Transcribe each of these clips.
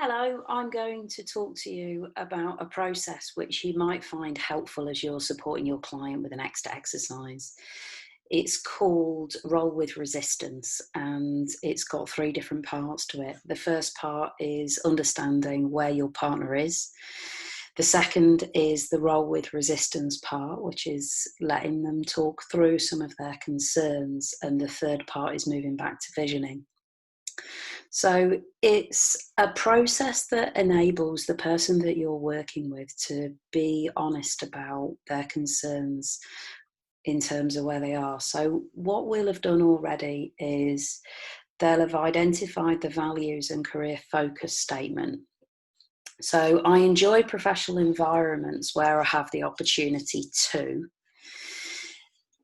Hello, I'm going to talk to you about a process which you might find helpful as you're supporting your client with an extra exercise. It's called Roll with Resistance, and it's got three different parts to it. The first part is understanding where your partner is. The second is the Roll with Resistance part, which is letting them talk through some of their concerns. And the third part is moving back to visioning. So it's a process that enables the person that you're working with to be honest about their concerns in terms of where they are. So, what we'll have done already is they'll have identified the values and career focus statement. So, I enjoy professional environments where I have the opportunity to.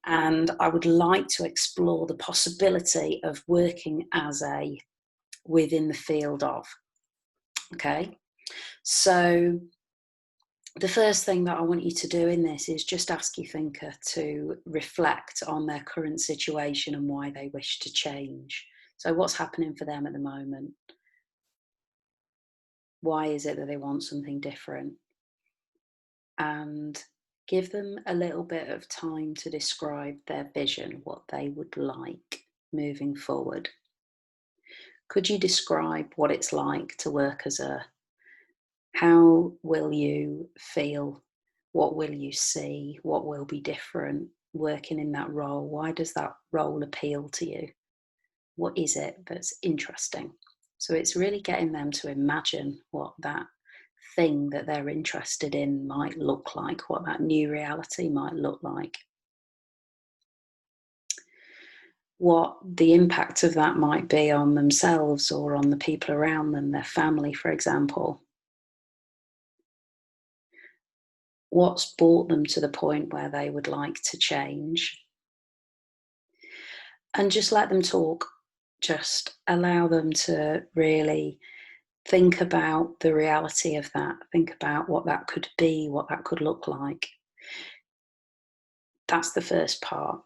And I would like to explore the possibility of working as a within the field of. Okay. So the first thing that I want you to do in this is just ask your thinker to reflect on their current situation and why they wish to change. So what's happening for them at the moment? Why is it that they want something different? And give them a little bit of time to describe their vision, what they would like moving forward. Could you describe what it's like to work as a How will you feel? What will you see? What will be different working in that role? Why does that role appeal to you? What is it that's interesting? So it's really getting them to imagine what that thing that they're interested in might look like, what that new reality might look like, what the impact of that might be on themselves or on the people around them, their family, for example. What's brought them to the point where they would like to change, and just let them talk. Just allow them to really think about the reality of that, think about what that could be, what that could look like. That's the first part.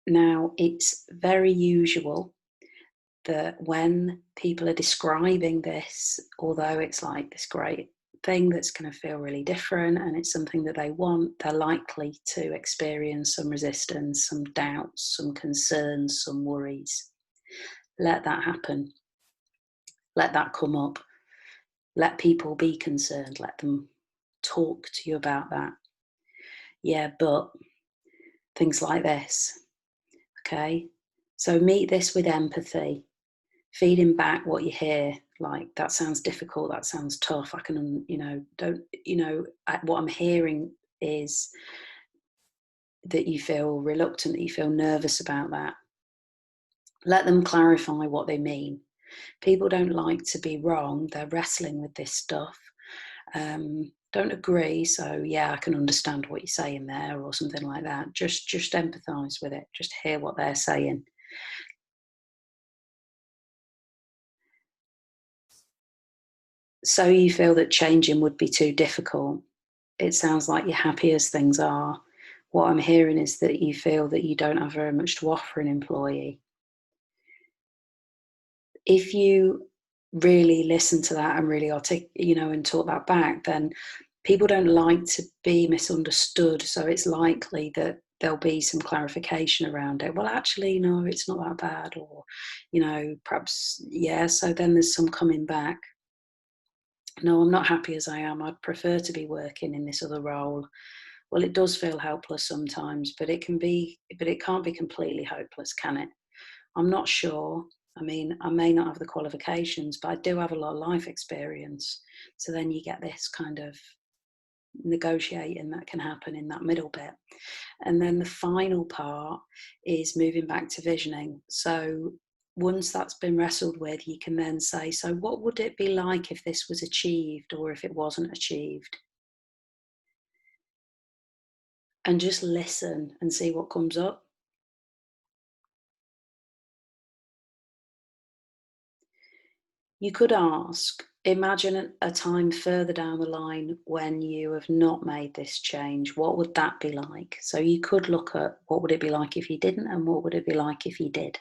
Now, it's very usual that when people are describing this, although it's like this great thing that's going to feel really different and it's something that they want, they're likely to experience some resistance, some doubts, some concerns, some worries. Let that happen. Let that come up. Let people be concerned. Let them talk to you about that. Yeah, but things like this. Okay. So meet this with empathy, feeding back what you hear. Like, that sounds difficult. That sounds tough. I can, don't, what I'm hearing is that you feel reluctant, that you feel nervous about that. Let them clarify what they mean. People don't like to be wrong. They're wrestling with this stuff. Don't agree, so yeah, I can understand what you're saying there, or something like that. Just empathise with it. Just hear what they're saying. So you feel that changing would be too difficult. It sounds like you're happy as things are. What I'm hearing is that you feel that you don't have very much to offer an employee. If you really listen to that and really and talk that back, then people don't like to be misunderstood. So it's likely that there'll be some clarification around it. Well, actually, no, it's not that bad, or, perhaps, yeah. So then there's some coming back. No, I'm not happy as I am. I'd prefer to be working in this other role. Well, it does feel helpless sometimes, but it can't be completely hopeless, can it? I'm not sure. I mean, I may not have the qualifications, but I do have a lot of life experience. So then you get this kind of negotiating that can happen in that middle bit. And then the final part is moving back to visioning. So once that's been wrestled with, you can then say, so what would it be like if this was achieved or if it wasn't achieved? And just listen and see what comes up. You could ask, imagine a time further down the line when you have not made this change. What would that be like? So you could look at what would it be like if you didn't, and what would it be like if you did?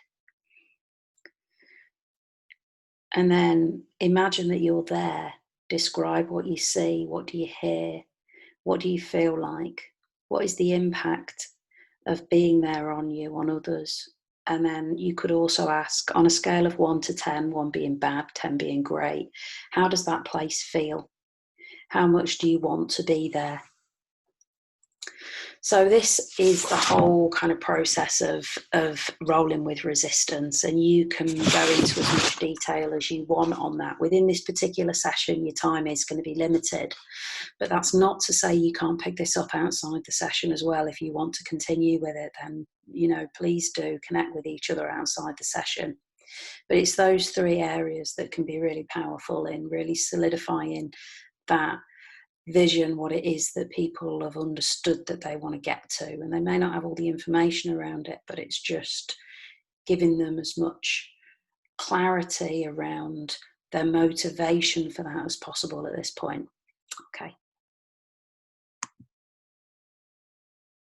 And then imagine that you're there. Describe what you see. What do you hear? What do you feel like? What is the impact of being there on you, on others? And then you could also ask, on a scale of 1 to 10, 1 being bad, 10 being great, how does that place feel? How much do you want to be there? So this is the whole kind of process of rolling with resistance, and you can go into as much detail as you want on that. Within this particular session, your time is going to be limited, but that's not to say you can't pick this up outside the session as well. If you want to continue with it, then, you know, please do connect with each other outside the session. But it's those three areas that can be really powerful in really solidifying that vision, what it is that people have understood that they want to get to. And they may not have all the information around it, but it's just giving them as much clarity around their motivation for that as possible at this point. Okay.